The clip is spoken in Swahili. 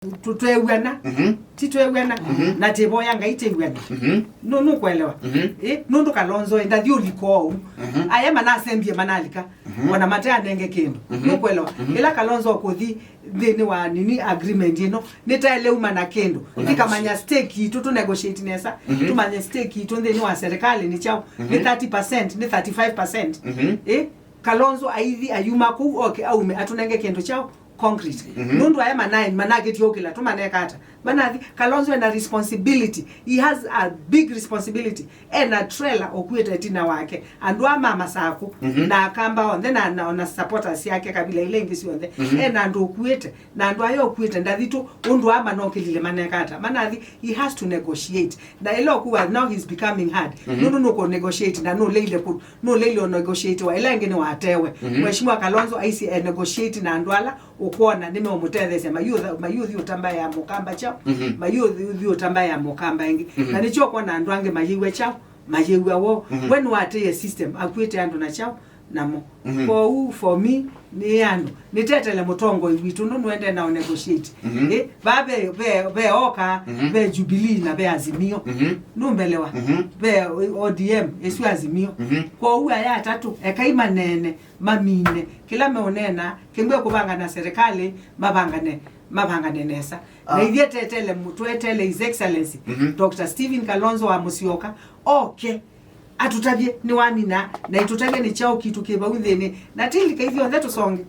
tutwewana titwewana na tebo yanga itewana no kwelewa nundu Kalonzo enda thiuliko aya mana assembly manalika wana matea nenge kendo no kwelewa ila Kalonzo kuthi thini wa nini agreement ino nitaele uma na kendo ndikamanya stake itu tu negotiate nesa tumanya stake itu thini wa serikali ni chao ni 30% ni 35% Kalonzo aithi ayuma ku okay aume atunenge kendo chao concrete nundu aya manage tiokila tumanekata banathi Kalonzo and a responsibility, he has a big responsibility and a trailer okueta tina wake andwa mama saku na akamba on then na supporters yake kabila ile ngisi on the and ando okueta na ando ayo okueta ndathitu undu ama nokilile manekata banathi he has to negotiate na ile okuwa now he's becoming hard no ko negotiate na no leile negotiate wa ile ngene watewe mheshimiwa Kalonzo aisi negotiate na andwala ukona nime omutethese mayuthi utamba ya mukamba chao mayuthi utamba ya mukamba ingi na nicho kona andwange mayiwe chao mayiwe wo when wate system akwete ando na chao namo for me ni ando nitetele mutongo witu nuende na negotiate be oka be Jubilee na be Azimio numbelewa be ODM esu Azimio kwa uwa ya tatu ekaima nene mamine kila meonena kembe kubanga na serikali mabangane nesa na ithie tetele mutwetele his excellency Dr. Stephen Kalonzo wa Musyoka okay atutabye ni wamina na itutabye ni chao kitu kiba withini na tilika hivyo ndeto songe